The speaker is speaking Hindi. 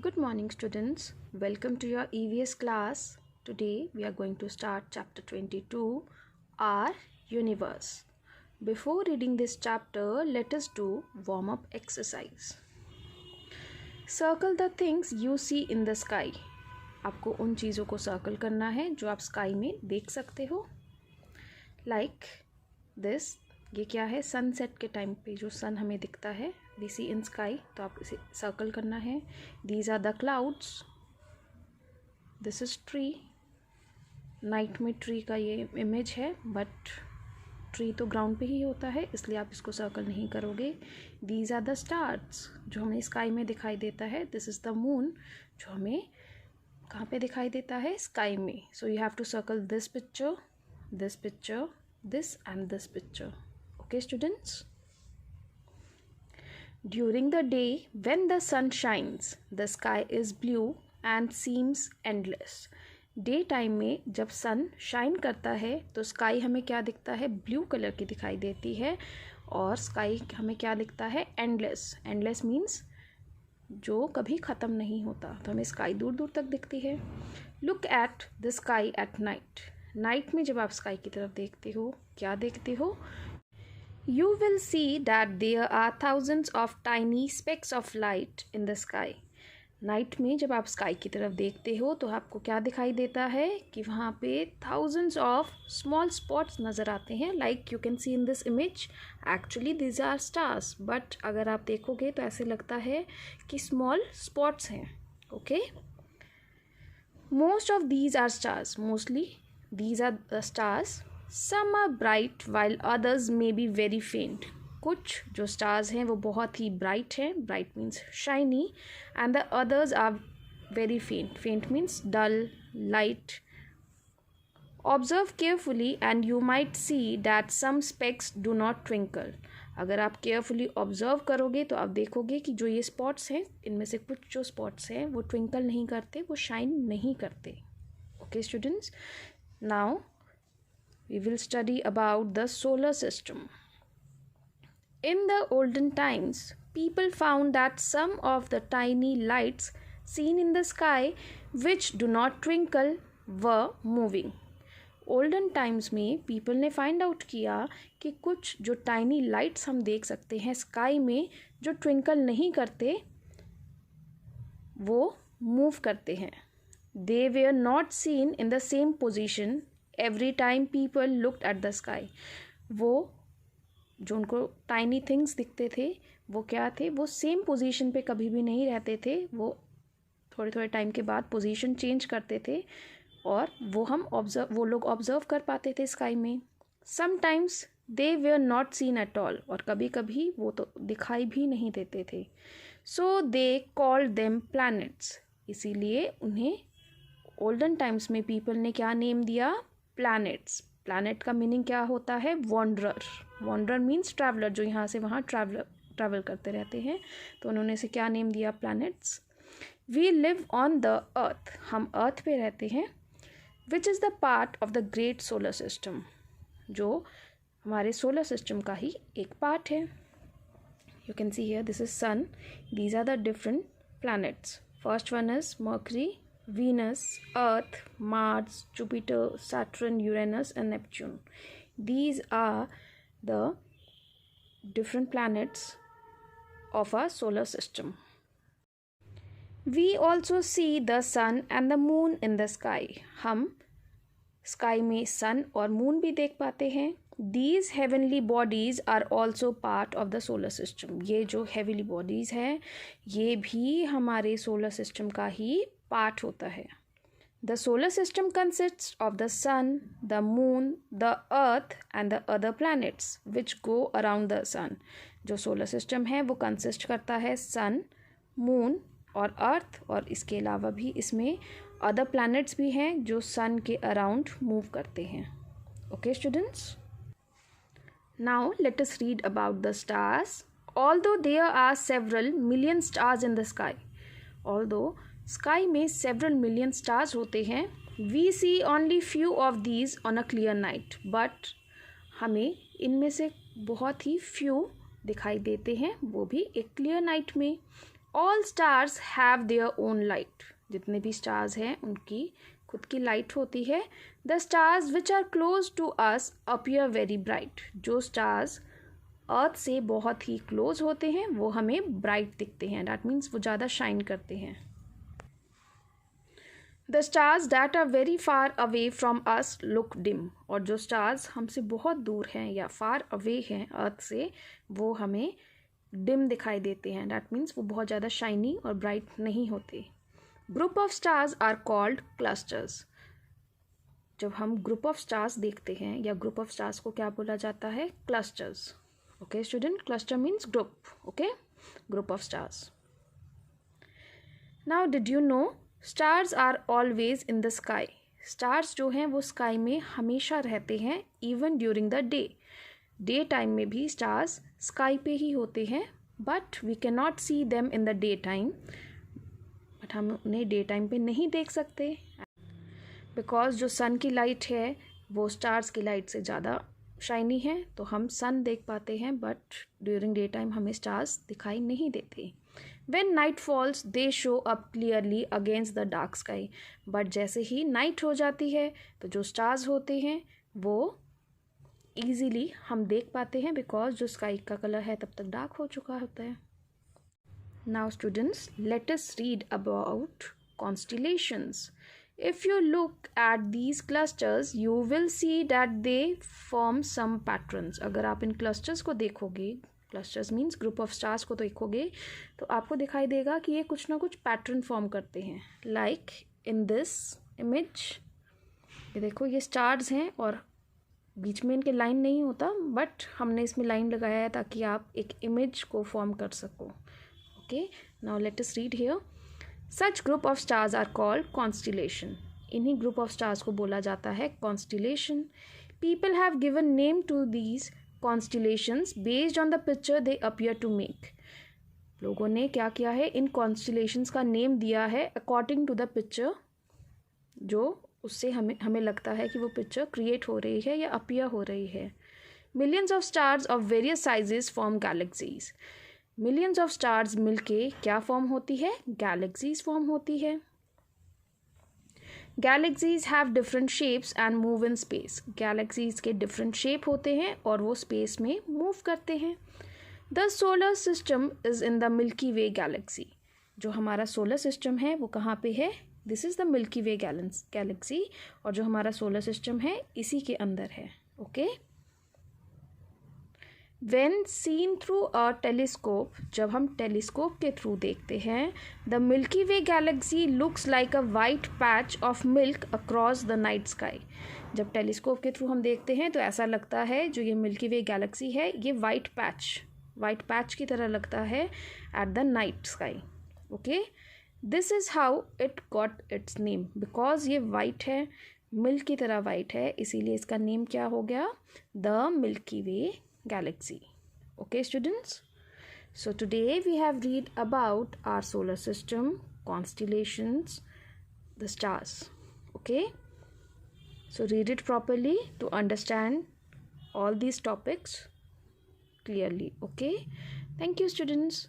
Good morning, students. Welcome to your EVS class. Today we are going to start chapter 22, Our Universe. Before reading this chapter, let us do warm-up exercise. Circle the things you see in the sky. आपको उन चीज़ों को सर्कल करना है जो आप स्काई में देख सकते हो. Like this. ये क्या है? सनसेट के टाइम पे जो सन हमें दिखता है, वी सी इन स्काई, तो आप इसे सर्कल करना है. These are the clouds. This is tree. Night में ट्री का ये इमेज है, बट ट्री तो ग्राउंड पे ही होता है, इसलिए आप इसको सर्कल नहीं करोगे. दीज आर द स्टार्स, जो हमें स्काई में दिखाई देता है. दिस इज़ द मून, जो हमें कहाँ पे दिखाई देता है? स्काई में. So you have to circle this picture, this and this picture. Okay, students? During the day, when the sun shines, the sky is blue and seems endless. Day time में जब सन शाइन करता है तो स्काई हमें क्या दिखता है? ब्लू कलर की दिखाई देती है. और स्काई हमें क्या दिखता है? एंडलेस. एंडलेस मीन्स जो कभी ख़त्म नहीं होता. तो हमें स्काई दूर दूर तक दिखती है. Look at the sky at night. Night में जब आप स्काई की तरफ देखते हो, क्या देखते हो? You will see that there are thousands of tiny specks of light in the sky. Night में जब आप स्काई की तरफ देखते हो तो आपको क्या दिखाई देता है कि वहाँ पे thousands of small spots नज़र आते हैं. Like you can see in this image, actually these are stars, but अगर आप देखोगे तो ऐसे लगता है कि small spots हैं. Okay? Most of these are stars. Mostly these are the stars. Some are bright while others may be very faint. कुछ जो stars हैं वो बहुत ही bright हैं. Bright means shiny, and the others are very faint. Faint means dull, light. Observe carefully and you might see that some specks do not twinkle. अगर आप carefully observe करोगे तो आप देखोगे कि जो ये spots हैं, इनमें से कुछ जो spots हैं वो twinkle नहीं करते, वो shine नहीं करते. Okay, students? Now we will study about the solar system. In the olden times, people found that some of the tiny lights seen in the sky which do not twinkle were moving. Olden times में people ने find out किया कि कुछ जो tiny lights हम देख सकते हैं sky में जो twinkle नहीं करते, वो move करते हैं. They were not seen in the same position every time people looked at the sky. वो जो उनको tiny things दिखते थे वो क्या थे? वो सेम पोजीशन पे कभी भी नहीं रहते थे. वो थोड़े थोड़े टाइम के बाद पोजीशन चेंज करते थे और वो लोग ऑब्जर्व कर पाते थे स्काई में. Sometimes they were not seen at all, और कभी कभी वो तो दिखाई भी नहीं देते थे. सो दे कॉल्ड देम प्लैनेट्स. इसीलिए उन्हें ओल्डन टाइम्स में पीपल ने क्या नेम दिया? प्लैनेट्स. प्लैनेट का मीनिंग क्या होता है? वॉन्डरर. वॉन्डरर मीन्स ट्रैवलर, जो यहाँ से वहाँ ट्रैवल करते रहते हैं. तो उन्होंने से क्या नेम दिया? Planets. We live on the earth. हम अर्थ पे रहते हैं. Which is the part of the great solar system. जो हमारे सोलर सिस्टम का ही एक पार्ट है. You can see here, this is sun. These are the different planets. First one is Mercury, Venus, Earth, Mars, Jupiter, Saturn, Uranus and Neptune. These are the different planets of our solar system. We also see the sun and the moon in the sky. हम स्काई में सन और मून भी देख पाते हैं. These heavenly bodies are also part of the solar system. ये जो heavenly bodies हैं ये भी हमारे solar system का ही पार्ट होता है. The solar system consists of the sun, the moon, the earth and the other planets which go around the sun. जो solar system है वो consist करता है sun, moon और earth, और इसके अलावा भी इसमें other planets भी हैं जो sun के around move करते हैं. Okay, students? Now let us read about the stars. Although there are several million stars in the sky, although sky में सेवरल मिलियन स्टार्स होते हैं, we see only few of these on a clear night. But हमें इनमें से बहुत ही फ्यू दिखाई देते हैं, वो भी एक क्लियर नाइट में. All stars have their own light. जितने भी स्टार्स हैं उनकी खुद की लाइट होती है. The stars which are close to us appear very bright. जो स्टार्स अर्थ से बहुत ही क्लोज होते हैं वो हमें ब्राइट दिखते हैं. डैट मीन्स वो ज़्यादा शाइन करते हैं. The stars that are very far away from us look dim. और जो स्टार्स हमसे बहुत दूर हैं या फार अवे हैं अर्थ से वो हमें डिम दिखाई देते हैं. डैट मीन्स वो बहुत ज़्यादा शाइनी और ब्राइट नहीं होते. Group of stars are called clusters. जब हम ग्रुप ऑफ स्टार्स देखते हैं या ग्रुप ऑफ स्टार्स को क्या बोला जाता है? Clusters. Okay student, cluster means group. Okay, group of stars. Now did you know stars are always in the sky. Stars जो हैं वो स्काई में हमेशा रहते हैं even during the day. Day time में भी स्टार्स स्काई पे ही होते हैं but we can not see them in the day time. But हम उन्हें डे टाइम पे नहीं देख सकते बिकॉज जो सन की लाइट है वो स्टार्स की लाइट से ज़्यादा शाइनी है. तो हम सन देख पाते हैं बट ड्यूरिंग डे टाइम हमें स्टार्स दिखाई नहीं देते. When night falls, they show up clearly against the dark sky. But जैसे ही नाइट हो जाती है तो जो स्टार्स होते हैं वो ईजीली हम देख पाते हैं बिकॉज जो स्काई का कलर है तब तक डार्क हो चुका होता है. Now students, let us read about constellations. If you look at these clusters, you will see that they form some patterns. अगर आप इन clusters को देखोगे, clusters means group of stars को देखोगे तो आपको दिखाई देगा कि ये कुछ ना कुछ पैटर्न फॉर्म करते हैं. Like in this image, ये देखो ये स्टार्स हैं और बीच में इनके लाइन नहीं होता बट हमने इसमें लाइन लगाया है ताकि आप एक इमेज को फॉर्म कर सको. Okay, now let us read here. Such group of stars are called constellation. इन्हीं group of stars को बोला जाता है constellation. People have given name to these constellations based on the picture they appear to make. लोगों ने क्या किया है, इन constellations का नेम दिया है according to the picture जो उससे हमें लगता है कि वो पिक्चर क्रिएट हो रही है या अपीयर हो रही है. Millions of stars of various sizes form galaxies. Millions of stars मिलके क्या फॉर्म होती है? गैलेक्सीज फॉर्म होती है. Galaxies have different shapes and move in space. Galaxies के डिफरेंट शेप होते हैं और वो स्पेस में मूव करते हैं. The solar system is in the milky way Galaxy. जो हमारा सोलर सिस्टम है वो कहाँ पे है? This is the milky way Galaxy. और जो हमारा सोलर सिस्टम है इसी के अंदर है. Okay, When seen through a telescope, जब हम टेलीस्कोप के थ्रू देखते हैं, the Milky Way galaxy looks like a white patch of milk across the night sky. जब टेलीस्कोप के थ्रू हम देखते हैं तो ऐसा लगता है जो ये मिल्की वे गैलेक्सी है ये वाइट पैच की तरह लगता है at the night sky. Okay, this is how it got its name. Because ये वाइट है, मिल्क की तरह वाइट है, इसीलिए इसका नेम क्या हो गया? The milky way galaxy. Okay students, so today we have read about our solar system, constellations, the stars. Okay, so read it properly to understand all these topics clearly. Okay, thank you students.